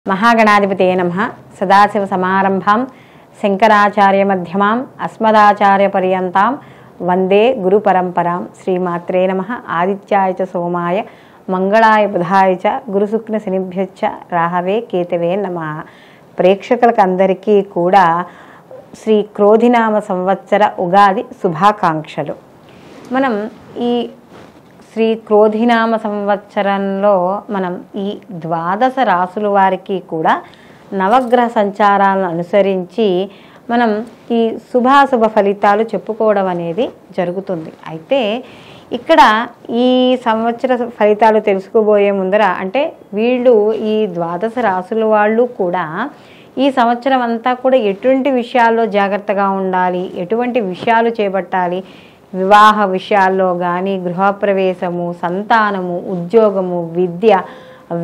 महागणाधिपतये नमः। सदाशिवसमारम्भां शंकराचार्यमध्यमां अस्मदाचार्यपर्यन्तां वंदे गुरुपरंपरां। श्रीमात्रे नमः। आदित्याय च सोमाय मंगళాయ బుధాయ చ గురుశుక్ర శనిభ్యశ్చ రాహవే కేతవే నమః. ప్రేక్షకులకు అందరికీ కూడా శ్రీ క్రోధినామ సంవత్సర ఉగాది శుభాకాంక్షలు. మనం ఈ శ్రీ క్రోధినామ సంవత్సరంలో మనం ఈ ద్వాదశ రాసుల వారికి కూడా నవగ్రహ సంచారాలను అనుసరించి మనం ఈ శుభాశుభ ఫలితాలు చెప్పుకోవడం అనేది జరుగుతుంది. అయితే ఇక్కడ ఈ సంవత్సర ఫలితాలు తెలుసుకోబోయే ముందర అంటే వీళ్ళు ఈ ద్వాదశ రాసుల వాళ్ళు కూడా ఈ సంవత్సరం అంతా కూడా ఎటువంటి విషయాల్లో జాగ్రత్తగా ఉండాలి, ఎటువంటి విషయాలు చేపట్టాలి, వివాహ విషయాల్లో కానీ గృహప్రవేశము, సంతానము, ఉద్యోగము, విద్య,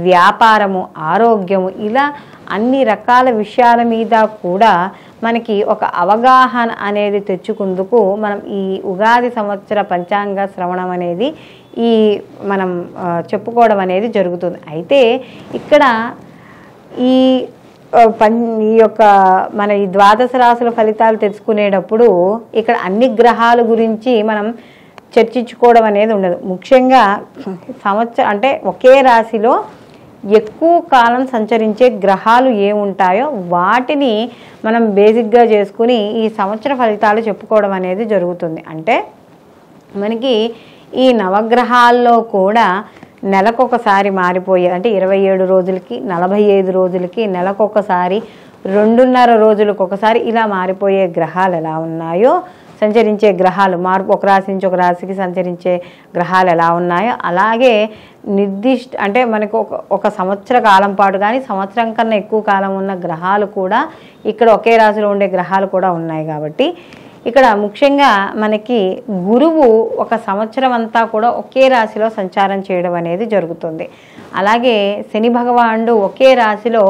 వ్యాపారము, ఆరోగ్యము, ఇలా అన్ని రకాల విషయాల మీద కూడా మనకి ఒక అవగాహన అనేది తెచ్చుకుందుకు మనం ఈ ఉగాది సంవత్సర పంచాంగ శ్రవణం అనేది మనం చెప్పుకోవడం అనేది జరుగుతుంది. అయితే ఇక్కడ ఈ యొక్క మన ఈ ద్వాదశ రాశుల ఫలితాలు తెలుసుకునేటప్పుడు ఇక్కడ అన్ని గ్రహాల గురించి మనం చర్చించుకోవడం అనేది ఉండదు. ముఖ్యంగా సంవత్సరం అంటే ఒకే రాశిలో ఎక్కువ కాలం సంచరించే గ్రహాలు ఏముంటాయో వాటిని మనం బేసిక్గా చేసుకుని ఈ సంవత్సర ఫలితాలు చెప్పుకోవడం అనేది జరుగుతుంది. అంటే మనకి ఈ నవగ్రహాల్లో కూడా నెలకొకసారి మారిపోయే అంటే 27 రోజులకి 45 రోజులకి నెలకొకసారి 2.5 రోజులకు ఒకసారి ఇలా మారిపోయే గ్రహాలు ఎలా ఉన్నాయో, సంచరించే గ్రహాలు మార్పు ఒక రాశి నుంచి ఒక రాశికి సంచరించే గ్రహాలు ఎలా ఉన్నాయో అలాగే నిర్దిష్ట అంటే మనకు ఒక సంవత్సర కాలం పాటు కానీ సంవత్సరం కన్నా ఎక్కువ కాలం ఉన్న గ్రహాలు కూడా ఇక్కడ ఒకే రాశిలో ఉండే గ్రహాలు కూడా ఉన్నాయి. కాబట్టి ఇక్కడ ముఖ్యంగా మనకి గురువు ఒక సంవత్సరం అంతా కూడా ఒకే రాశిలో సంచారం చేయడం అనేది జరుగుతుంది. అలాగే శని భగవానుడు ఒకే రాశిలో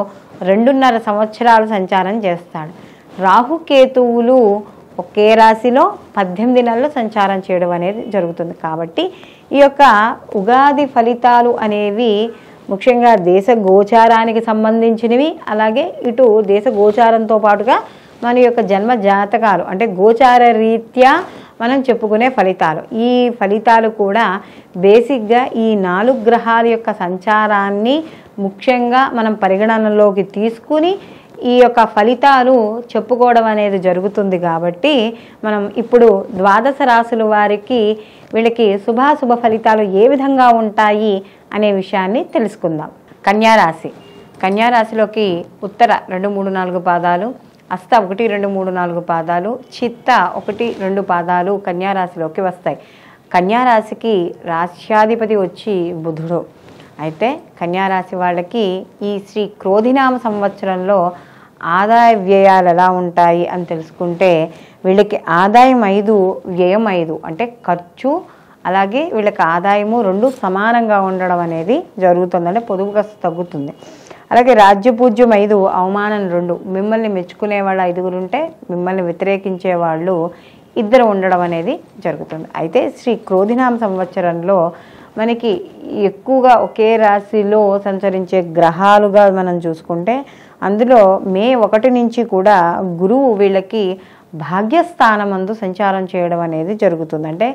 2.5 సంవత్సరాలు సంచారం చేస్తాడు. రాహుకేతువులు ఒకే రాశిలో 18 నెలలు సంచారం చేయడం అనేది జరుగుతుంది. కాబట్టి ఈ యొక్క ఉగాది ఫలితాలు అనేవి ముఖ్యంగా దేశ గోచారానికి సంబంధించినవి, అలాగే ఇటు దేశ గోచారంతో పాటుగా మన యొక్క జన్మ జాతకాలు అంటే గోచార రీత్యా మనం చెప్పుకునే ఫలితాలు. ఈ ఫలితాలు కూడా బేసిక్గా ఈ 4 గ్రహాల యొక్క సంచారాన్ని ముఖ్యంగా మనం పరిగణనలోకి తీసుకుని ఈ యొక్క ఫలితాలు చెప్పుకోవడం అనేది జరుగుతుంది. కాబట్టి మనం ఇప్పుడు ద్వాదశ రాశుల వారికి వీళ్ళకి శుభాశుభ ఫలితాలు ఏ విధంగా ఉంటాయి అనే విషయాన్ని తెలుసుకుందాం. కన్యారాశి. కన్యారాశిలోకి ఉత్తర 2, 3, 4 పాదాలు, హస్త 1, 2, 3, 4 పాదాలు, చిత్త 1, 2 పాదాలు కన్యారాశిలోకి వస్తాయి. కన్యారాశికి రాశ్యాధిపతి వచ్చి బుధుడు. అయితే కన్యారాశి వాళ్ళకి ఈ శ్రీ క్రోధినామ సంవత్సరంలో ఆదాయ వ్యయాలు ఎలా ఉంటాయి అని తెలుసుకుంటే వీళ్ళకి ఆదాయం 5, వ్యయం 5 అంటే ఖర్చు అలాగే వీళ్ళకి ఆదాయము 2 సమానంగా ఉండడం అనేది జరుగుతుంది. అంటే పొదుపుగా తగ్గుతుంది. అలాగే రాజ్యపూజ్యం 5, అవమానం 2. మిమ్మల్ని మెచ్చుకునే వాళ్ళు 5 ఉంటే మిమ్మల్ని వ్యతిరేకించే వాళ్ళు 2 ఉండడం అనేది జరుగుతుంది. అయితే శ్రీ క్రోధినామ సంవత్సరంలో మనకి ఎక్కువగా ఒకే రాశిలో సంచరించే గ్రహాలుగా మనం చూసుకుంటే అందులో మే 1 నుంచి కూడా గురువు వీళ్ళకి భాగ్యస్థానమందు సంచారం చేయడం అనేది జరుగుతుంది. అంటే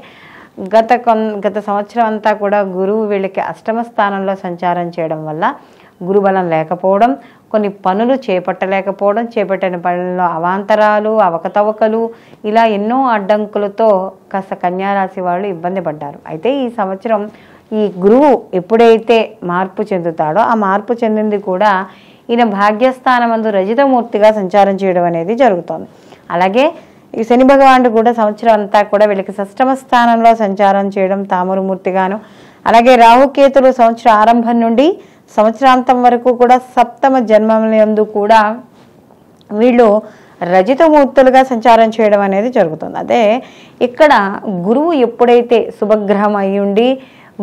గత సంవత్సరం అంతా కూడా గురువు వీళ్ళకి అష్టమ స్థానంలో సంచారం చేయడం వల్ల గురుబలం లేకపోవడం, కొన్ని పనులు చేపట్టలేకపోవడం, చేపట్టిన పనుల్లో అవాంతరాలు, అవకతవకలు ఇలా ఎన్నో అడ్డంకులతో కాస్త కన్యారాశి వాళ్ళు ఇబ్బంది పడ్డారు. అయితే ఈ సంవత్సరం ఈ గురువు ఎప్పుడైతే మార్పు చెందుతాడో ఆ మార్పు చెందింది కూడా ఈయన భాగ్యస్థానమందు రజితమూర్తిగా సంచారం చేయడం అనేది జరుగుతుంది. అలాగే ఈ శని భగవానుడు కూడా సంవత్సరం అంతా కూడా వీళ్ళకి షష్టమ స్థానంలో సంచారం చేయడం తామరమూర్తిగాను, అలాగే రాహుకేతులు సంవత్సరం ఆరంభం నుండి సంవత్సరాంతం వరకు కూడా సప్తమ జన్మలందు కూడా వీళ్ళు రజితమూర్తులుగా సంచారం చేయడం అనేది జరుగుతుంది. అదే ఇక్కడ గురువు ఎప్పుడైతే శుభగ్రహం అయ్యుండి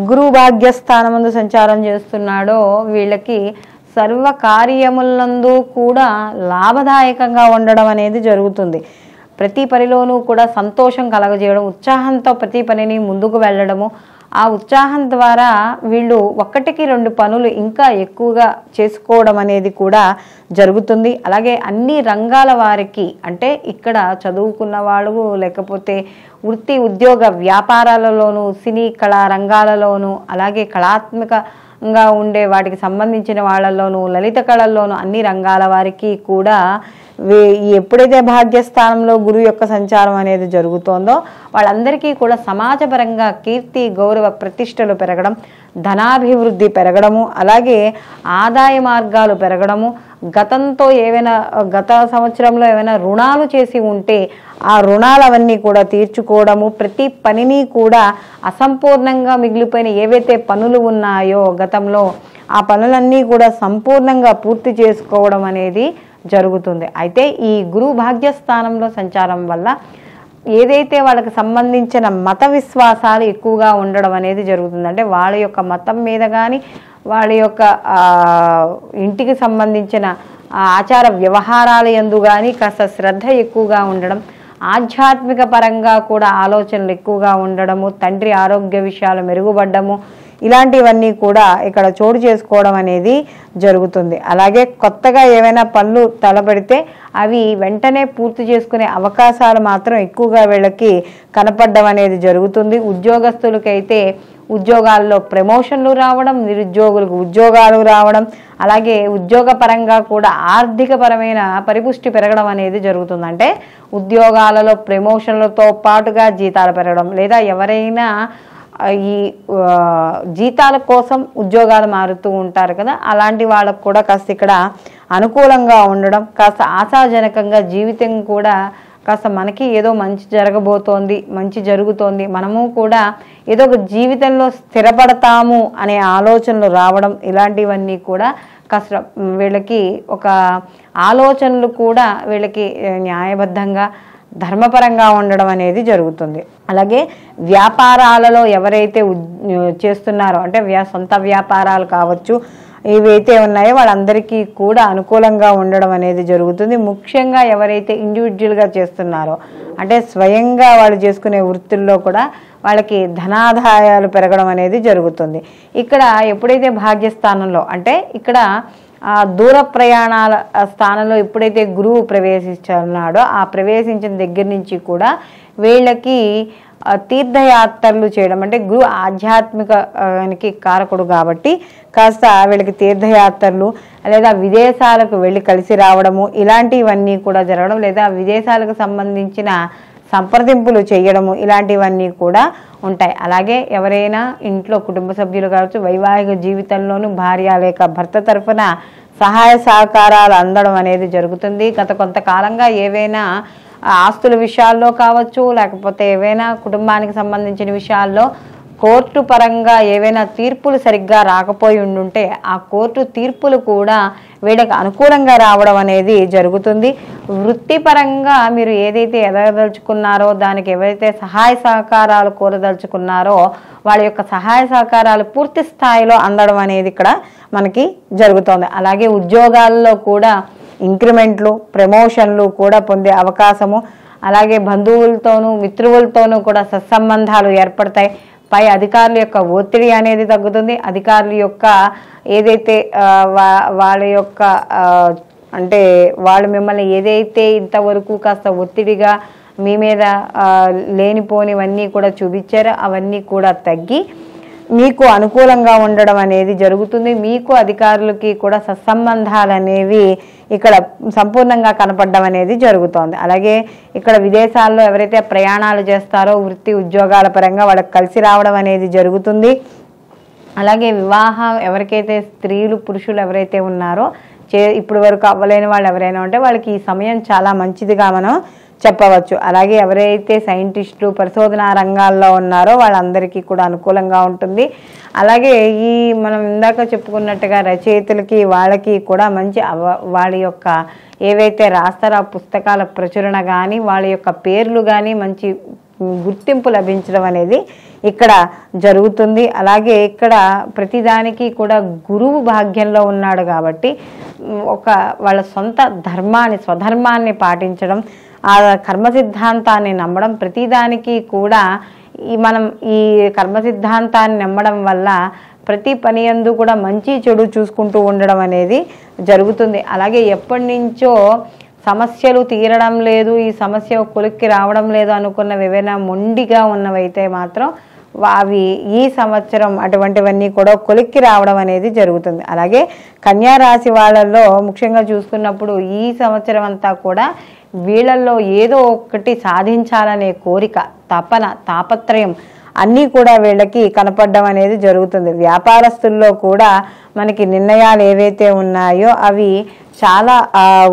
గురువు భాగ్యస్థానమందు సంచారం చేస్తున్నాడో వీళ్ళకి సర్వ కార్యములందు కూడా లాభదాయకంగా ఉండడం అనేది జరుగుతుంది. ప్రతి పనిలోనూ కూడా సంతోషం కలగజేయడం, ఉత్సాహంతో ప్రతి పనిని ముందుకు వెళ్ళడము, ఆ ఉత్సాహం ద్వారా వీళ్ళు ఒక్కటికి 2 పనులు ఇంకా ఎక్కువగా చేసుకోవడం అనేది కూడా జరుగుతుంది. అలాగే అన్ని రంగాల వారికి, అంటే ఇక్కడ చదువుకున్న వాళ్ళు లేకపోతే వృత్తి ఉద్యోగ వ్యాపారాలలోనూ, సినీ కళా రంగాలలోనూ, అలాగే కళాత్మకంగా ఉండే వాటికి సంబంధించిన వాళ్ళలోనూ, లలిత కళల్లోనూ అన్ని రంగాల వారికి కూడా ఎప్పుడైతే భాగ్యస్థానంలో గురువు యొక్క సంచారం అనేది జరుగుతోందో వాళ్ళందరికీ కూడా సమాజపరంగా కీర్తి గౌరవ ప్రతిష్టలు పెరగడం, ధనాభివృద్ధి పెరగడము, అలాగే ఆదాయ మార్గాలు పెరగడము, గత సంవత్సరంలో ఏమైనా రుణాలు చేసి ఉంటే ఆ రుణాలవన్నీ కూడా తీర్చుకోవడము, ప్రతి పనిని కూడా అసంపూర్ణంగా మిగిలిపోయిన ఏవైతే పనులు ఉన్నాయో గతంలో ఆ పనులన్నీ కూడా సంపూర్ణంగా పూర్తి చేసుకోవడం అనేది జరుగుతుంది. అయితే ఈ గురు భాగ్యస్థానంలో సంచారం వల్ల ఏదైతే వాళ్ళకి సంబంధించిన మత విశ్వాసాలు ఎక్కువగా ఉండడం అనేది జరుగుతుంది. అంటే వాళ్ళ యొక్క మతం మీద కానీ, వాళ్ళ యొక్క ఇంటికి సంబంధించిన ఆచార వ్యవహారాల యందు కానీ కాస్త శ్రద్ధ ఎక్కువగా ఉండడం, ఆధ్యాత్మిక పరంగా కూడా ఆలోచనలు ఎక్కువగా ఉండడము, తండ్రి ఆరోగ్య విషయాలు మెరుగుపడ్డము, ఇలాంటివన్నీ కూడా ఇక్కడ చోటు చేసుకోవడం అనేది జరుగుతుంది. అలాగే కొత్తగా ఏవైనా పనులు తలపెడితే అవి వెంటనే పూర్తి చేసుకునే అవకాశాలు మాత్రం ఎక్కువగా వీళ్ళకి కనపడడం అనేది జరుగుతుంది. ఉద్యోగస్తులకైతే ఉద్యోగాల్లో ప్రమోషన్లు రావడం, నిరుద్యోగులకు ఉద్యోగాలు రావడం, అలాగే ఉద్యోగ పరంగా కూడా ఆర్థిక పరమైన పరిపుష్టి పెరగడం అనేది జరుగుతుంది. అంటే ఉద్యోగాలలో ప్రమోషన్లతో పాటుగా జీతాలు పెరగడం, లేదా ఎవరైనా ఈ జీతాల కోసం ఉద్యోగాలు మారుతూ ఉంటారు కదా, అలాంటి వాళ్ళకు కూడా కాస్త ఇక్కడ అనుకూలంగా ఉండడం, కాస్త ఆశాజనకంగా జీవితం కూడా కాస్త మనకి ఏదో మంచి జరగబోతోంది, మంచి జరుగుతోంది, మనము కూడా ఏదో ఒక జీవితంలో స్థిరపడతాము అనే ఆలోచనలు రావడం, ఇలాంటివన్నీ కూడా కాస్త వీళ్ళకి ఒక ఆలోచనలు కూడా వీళ్ళకి న్యాయబద్ధంగా ధర్మపరంగా ఉండడం అనేది జరుగుతుంది. అలాగే వ్యాపారాలలో ఎవరైతే చేస్తున్నారో, అంటే సొంత వ్యాపారాలు కావచ్చు, ఇవైతే ఉన్నాయో వాళ్ళందరికీ కూడా అనుకూలంగా ఉండడం అనేది జరుగుతుంది. ముఖ్యంగా ఎవరైతే ఇండివిజువల్గా చేస్తున్నారో, అంటే స్వయంగా వాళ్ళు చేసుకునే వృత్తుల్లో కూడా వాళ్ళకి ధనాదాయాలు పెరగడం అనేది జరుగుతుంది. ఇక్కడ ఎప్పుడైతే భాగ్యస్థానంలో, అంటే ఇక్కడ దూర ప్రయాణాల స్థానంలో ఎప్పుడైతే గురువు ప్రవేశిస్తున్నాడో ఆ ప్రవేశించిన దగ్గర నుంచి కూడా వీళ్ళకి తీర్థయాత్రలు చేయడం, అంటే గురు ఆధ్యాత్మికానికి కారకుడు కాబట్టి కాస్త వీళ్ళకి తీర్థయాత్రలు లేదా విదేశాలకు వెళ్ళి కలిసి రావడము, ఇలాంటివన్నీ కూడా జరగడం, లేదా విదేశాలకు సంబంధించిన సంప్రదింపులు చేయడము, ఇలాంటివన్నీ కూడా ఉంటాయి. అలాగే ఎవరైనా ఇంట్లో కుటుంబ సభ్యులు కావచ్చు, వైవాహిక జీవితంలోనూ భార్య లేక భర్త తరఫున సహాయ సహకారాలు అందడం అనేది జరుగుతుంది. గత కొంతకాలంగా ఏవైనా ఆస్తుల విషయాల్లో కావచ్చు, లేకపోతే ఏవైనా కుటుంబానికి సంబంధించిన విషయాల్లో కోర్టు పరంగా ఏవైనా తీర్పులు సరిగ్గా రాకపోయి ఉండుంటే ఆ కోర్టు తీర్పులు కూడా వీళ్ళకి అనుకూలంగా రావడం అనేది జరుగుతుంది. వృత్తిపరంగా మీరు ఏదైతే ఎదగదలుచుకున్నారో, దానికి ఎవరైతే సహాయ సహకారాలు కోరదలుచుకున్నారో వాళ్ళ యొక్క సహాయ సహకారాలు పూర్తి స్థాయిలో అందడం అనేది ఇక్కడ మనకి జరుగుతుంది. అలాగే ఉద్యోగాల్లో కూడా ఇంక్రిమెంట్లు, ప్రమోషన్లు కూడా పొందే అవకాశము, అలాగే బంధువులతోనూ మిత్రువులతోనూ కూడా సత్సంబంధాలు ఏర్పడతాయి. పై అధికారుల యొక్క ఒత్తిడి అనేది తగ్గుతుంది. అధికారుల యొక్క ఏదైతే వాళ్ళ యొక్క అంటే వాళ్ళు మిమ్మల్ని ఏదైతే ఇంతవరకు కాస్త ఒత్తిడిగా మీ మీద లేనిపోనివన్నీ కూడా చూపించారో అవన్నీ కూడా తగ్గి మీకు అనుకూలంగా ఉండడం అనేది జరుగుతుంది. మీకు అధికారులకి కూడా సత్సంబంధాలు అనేవి ఇక్కడ సంపూర్ణంగా కనపడడం అనేది జరుగుతోంది. అలాగే ఇక్కడ విదేశాల్లో ఎవరైతే ప్రయాణాలు చేస్తారో వృత్తి ఉద్యోగాల పరంగా వాళ్ళకి కలిసి రావడం అనేది జరుగుతుంది. అలాగే వివాహం ఎవరికైతే స్త్రీలు పురుషులు ఎవరైతే ఉన్నారో ఇప్పుడు వరకు అవ్వలేని వాళ్ళు ఎవరైనా ఉంటే వాళ్ళకి ఈ సమయం చాలా మంచిదిగా మనం చెప్పవచ్చు. అలాగే ఎవరైతే సైంటిస్టులు పరిశోధనా రంగాల్లో ఉన్నారో వాళ్ళందరికీ కూడా అనుకూలంగా ఉంటుంది. అలాగే ఈ మనం ఇందాక చెప్పుకున్నట్టుగా రచయితలకి వాళ్ళకి కూడా మంచి వాళ్ళ యొక్క ఏవైతే రాస్తారో ఆ పుస్తకాల ప్రచురణ కానీ వాళ్ళ యొక్క పేర్లు కానీ మంచి గుర్తింపు లభించడం అనేది ఇక్కడ జరుగుతుంది. అలాగే ఇక్కడ ప్రతిదానికి కూడా గురువు భాగ్యంలో ఉన్నాడు కాబట్టి వాళ్ళ సొంత ధర్మాన్ని స్వధర్మాన్ని పాటించడం, ఆ కర్మ సిద్ధాంతాన్ని నమ్మడం, ప్రతిదానికి కూడా మనం ఈ కర్మ సిద్ధాంతాన్ని నమ్మడం వల్ల ప్రతి పని యందు కూడా మంచి చెడు చూసుకుంటూ ఉండడం అనేది జరుగుతుంది. అలాగే ఎప్పటి నుంచో సమస్యలు తీరడం లేదు, ఈ సమస్య కొలిక్కి రావడం లేదు అనుకున్నవి ఏవైనా మొండిగా ఉన్నవైతే మాత్రం అవి ఈ సంవత్సరం అటువంటివన్నీ కూడా కొలిక్కి రావడం అనేది జరుగుతుంది. అలాగే కన్యా రాశి వాళ్ళల్లో ముఖ్యంగా చూసుకున్నప్పుడు ఈ సంవత్సరం అంతా కూడా వీళ్ళల్లో ఏదో ఒకటి సాధించాలనే కోరిక, తపన, తాపత్రయం అన్నీ కూడా వీళ్ళకి కనపడడం అనేది జరుగుతుంది. వ్యాపారస్తుల్లో కూడా మనకి నిర్ణయాలు ఏవైతే ఉన్నాయో అవి చాలా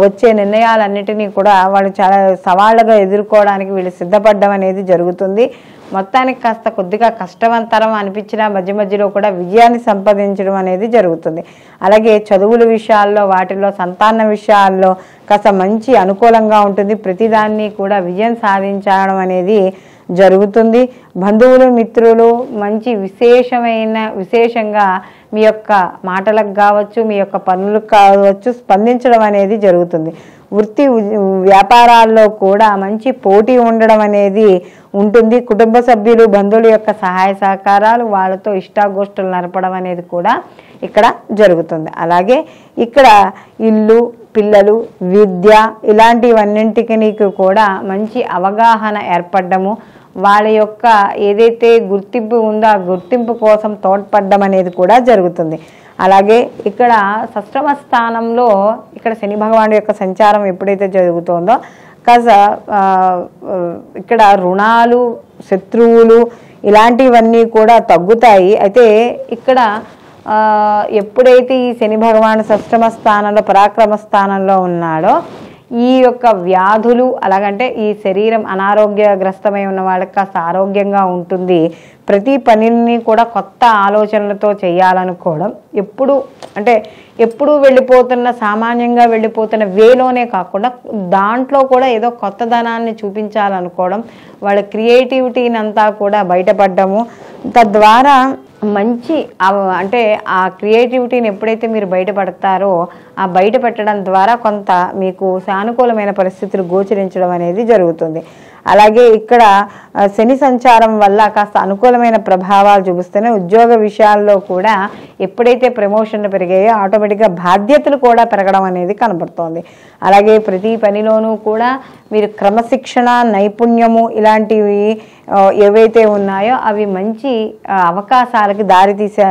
వచ్చే నిర్ణయాలన్నిటినీ కూడా వాళ్ళు చాలా సవాళ్ళగా ఎదుర్కోవడానికి వీళ్ళు సిద్ధపడడం అనేది జరుగుతుంది. మొత్తానికి కాస్త కొద్దిగా కష్టవంతరం అనిపించినా మధ్య మధ్యలో కూడా విజయాన్ని సంపాదించడం అనేది జరుగుతుంది. అలాగే చదువుల విషయాల్లో, వాటిల్లో సంతాన విషయాల్లో కాస్త మంచి అనుకూలంగా ఉంటుంది. ప్రతిదాన్ని కూడా విజయం సాధించడం అనేది జరుగుతుంది. బంధువులు, మిత్రులు మంచి విశేషంగా మీ యొక్క మాటలకు కావచ్చు, మీ యొక్క పనులకు కావచ్చు స్పందించడం అనేది జరుగుతుంది. వృత్తి వ్యాపారాల్లో కూడా మంచి పోటీ ఉండడం అనేది ఉంటుంది. కుటుంబ సభ్యులు, బంధువుల యొక్క సహాయ సహకారాలు, వాళ్ళతో ఇష్టాగోష్ఠులు నడపడం అనేది కూడా ఇక్కడ జరుగుతుంది. అలాగే ఇక్కడ ఇల్లు, పిల్లలు, విద్య ఇలాంటివన్నింటికి కూడా మంచి అవగాహన ఏర్పడము, వాళ్ళ యొక్క ఏదైతే గుర్తింపు ఉందో ఆ గుర్తింపు కోసం తోడ్పడడం అనేది కూడా జరుగుతుంది. అలాగే ఇక్కడ షష్టమ స్థానంలో ఇక్కడ శని భగవానుడి యొక్క సంచారం ఎప్పుడైతే జరుగుతుందో కాస్త ఇక్కడ రుణాలు, శత్రువులు ఇలాంటివన్నీ కూడా తగ్గుతాయి. అయితే ఇక్కడ ఎప్పుడైతే ఈ శని భగవాను షష్టమ స్థానంలో పరాక్రమ స్థానంలో ఉన్నాడో ఈ యొక్క వ్యాధులు, అలాగంటే ఈ శరీరం అనారోగ్యగ్రస్తమై ఉన్న వాళ్ళకి కాస్త ఆరోగ్యంగా ఉంటుంది. ప్రతి పనిని కూడా కొత్త ఆలోచనలతో చేయాలనుకోవడం, ఎప్పుడు వెళ్ళిపోతున్న సామాన్యంగా వెళ్ళిపోతున్న వేలోనే కాకుండా దాంట్లో కూడా ఏదో కొత్తదనాన్ని చూపించాలనుకోవడం, వాళ్ళ క్రియేటివిటీని అంతా కూడా బయటపడ్డము, తద్వారా మంచి ఆ క్రియేటివిటీని ఎప్పుడైతే మీరు బయటపడతారో ఆ బయట పెట్టడం ద్వారా కొంత మీకు సానుకూలమైన పరిస్థితులు గోచరించడం అనేది జరుగుతుంది. అలాగే ఇక్కడ శని సంచారం వల్ల కాస్త అనుకూలమైన ప్రభావాలు చూపిస్తూనే ఉద్యోగ విషయాల్లో కూడా ఎప్పుడైతే ప్రమోషన్లు పెరిగాయో ఆటోమేటిక్గా బాధ్యతలు కూడా పెరగడం అనేది కనబడుతోంది. అలాగే ప్రతి పనిలోనూ కూడా మీరు క్రమశిక్షణ, నైపుణ్యము ఇలాంటివి ఏవైతే ఉన్నాయో అవి మంచి అవకాశాలకి దారితీసే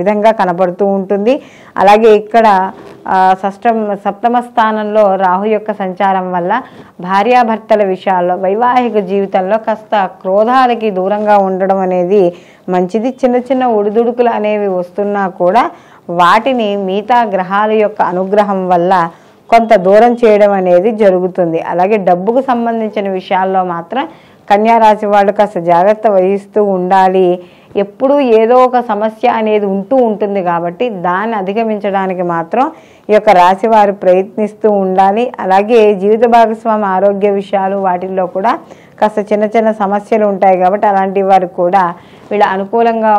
విధంగా కనబడుతూ ఉంటుంది. అలాగే ఇక్కడ సప్తమ స్థానంలో రాహు యొక్క సంచారం వల్ల భార్యాభర్తల విషయాల్లో, వైవాహిక జీవితంలో కాస్త క్రోధాలకి దూరంగా ఉండడం అనేది మంచిది. చిన్న చిన్న ఒడిదుడుకులు అనేవి వస్తున్నా కూడా వాటిని మిగతా గ్రహాల యొక్క అనుగ్రహం వల్ల కొంత దూరం చేయడం అనేది జరుగుతుంది. అలాగే డబ్బుకు సంబంధించిన విషయాల్లో మాత్రం కన్యా రాశి వాళ్ళు కాస్త జాగ్రత్త వహిస్తూ ఉండాలి. ఎప్పుడూ ఏదో ఒక సమస్య అనేది ఉంటూ ఉంటుంది కాబట్టి దాన్ని అధిగమించడానికి మాత్రం ఈ యొక్క రాశి వారు ప్రయత్నిస్తూ ఉండాలి. అలాగే జీవిత భాగస్వామి ఆరోగ్య విషయాలు వాటిల్లో కూడా కాస్త చిన్న చిన్న సమస్యలు ఉంటాయి కాబట్టి అలాంటి వారు కూడా వీళ్ళు అనుకూలంగా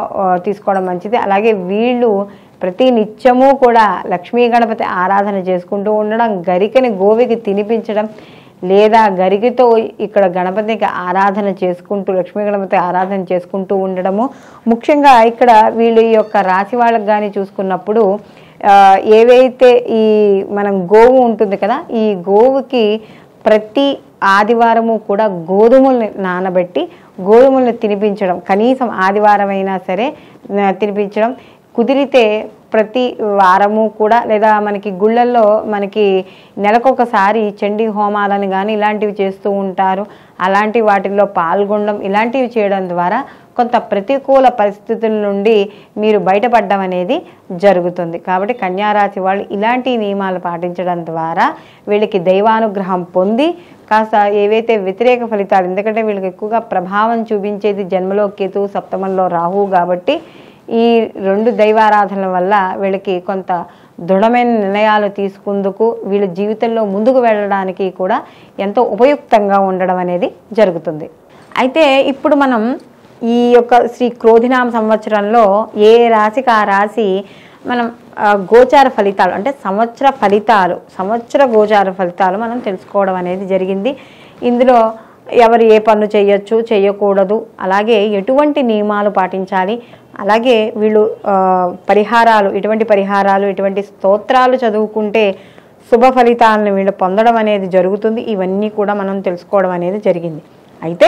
తీసుకోవడం మంచిది. అలాగే వీళ్ళు ప్రతి నిత్యము కూడా లక్ష్మీ గణపతి ఆరాధన చేసుకుంటూ ఉండడం, గరికని గోవికి తినిపించడం, లేదా గరికతో ఇక్కడ గణపతికి ఆరాధన చేసుకుంటూ లక్ష్మీ గణపతి ఆరాధన చేసుకుంటూ ఉండడము. ముఖ్యంగా ఇక్కడ వీళ్ళు ఈ యొక్క రాశి వాళ్ళకి కానీ చూసుకున్నప్పుడు ఏవైతే ఈ మనం గోవు ఉంటుంది కదా, ఈ గోవుకి ప్రతి ఆదివారము కూడా గోధుమల్ని నానబెట్టి గోధుమల్ని తినిపించడం, కనీసం ఆదివారం అయినా సరే తినిపించడం, కుదిరితే ప్రతి వారము కూడా లేదా మనకి గుళ్ళల్లో మనకి నెలకొకసారి చండీ హోమాలను కానీ ఇలాంటివి చేస్తూ ఉంటారు. అలాంటి వాటిల్లో పాల్గొనడం ఇలాంటివి చేయడం ద్వారా కొంత ప్రతికూల పరిస్థితుల నుండి మీరు బయటపడడం అనేది జరుగుతుంది. కాబట్టి కన్యారాశి వాళ్ళు ఇలాంటి నియమాలు పాటించడం ద్వారా వీళ్ళకి దైవానుగ్రహం పొంది కాస్త ఏవైతే వ్యతిరేక ఫలితాలు, ఎందుకంటే వీళ్ళకి ఎక్కువగా ప్రభావం చూపించేది జన్మలో కేతువు, సప్తమంలో రాహువు కాబట్టి ఈ రెండు దైవారాధనల వల్ల వీళ్ళకి కొంత దృఢమైన నిర్ణయాలు తీసుకుందుకు వీళ్ళ జీవితంలో ముందుకు వెళ్ళడానికి కూడా ఎంతో ఉపయుక్తంగా ఉండడం అనేది జరుగుతుంది. అయితే ఇప్పుడు మనం ఈ యొక్క శ్రీ క్రోధినామ సంవత్సరంలో ఏ రాశికి ఆ రాశి మనం గోచార ఫలితాలు అంటే సంవత్సర గోచార ఫలితాలు మనం తెలుసుకోవడం అనేది జరిగింది. ఇందులో ఎవరు ఏ పనులు చేయొచ్చు చేయకూడదు, అలాగే ఎటువంటి నియమాలు పాటించాలి, అలాగే వీళ్ళు పరిహారాలు, ఎటువంటి స్తోత్రాలు చదువుకుంటే శుభ ఫలితాలను వీళ్ళు పొందడం అనేది జరుగుతుంది. ఇవన్నీ కూడా మనం తెలుసుకోవడం అనేది జరిగింది. అయితే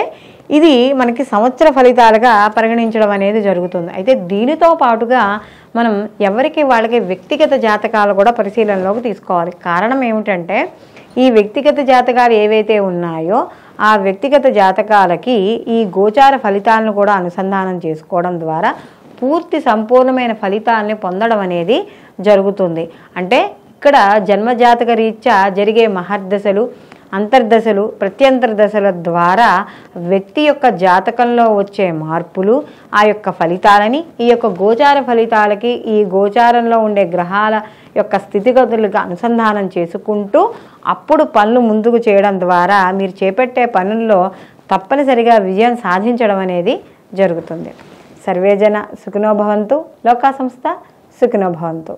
ఇది మనకి సంవత్సర ఫలితాలుగా పరిగణించడం అనేది జరుగుతుంది. అయితే దీనితో పాటుగా మనం ఎవరికి వాళ్ళకి వ్యక్తిగత జాతకాలు కూడా పరిశీలనలోకి తీసుకోవాలి. కారణం ఏమిటంటే ఈ వ్యక్తిగత జాతకాలు ఏవైతే ఉన్నాయో ఆ వ్యక్తిగత జాతకాలకి ఈ గోచార ఫలితాలను కూడా అనుసంధానం చేసుకోవడం ద్వారా పూర్తి సంపూర్ణమైన ఫలితాలని పొందడం అనేది జరుగుతుంది. అంటే ఇక్కడ జన్మజాతక రీత్యా జరిగే మహర్దశలు, అంతర్దశలు, ప్రత్యంతర దశల ద్వారా వ్యక్తి యొక్క జాతకంలో వచ్చే మార్పులు, ఆ యొక్క ఫలితాలని ఈ యొక్క గోచార ఫలితాలకి ఈ గోచారంలో ఉండే గ్రహాల యొక్క స్థితిగతులుగా అనుసంధానం చేసుకుంటూ అప్పుడు పనులు ముందుకు చేయడం ద్వారా మీరు చేపట్టే పనుల్లో తప్పనిసరిగా విజయం సాధించడం అనేది జరుగుతుంది. సర్వేజన సుఖినో భవంతు, లోకా సంస్థ సుఖినో భవంతు.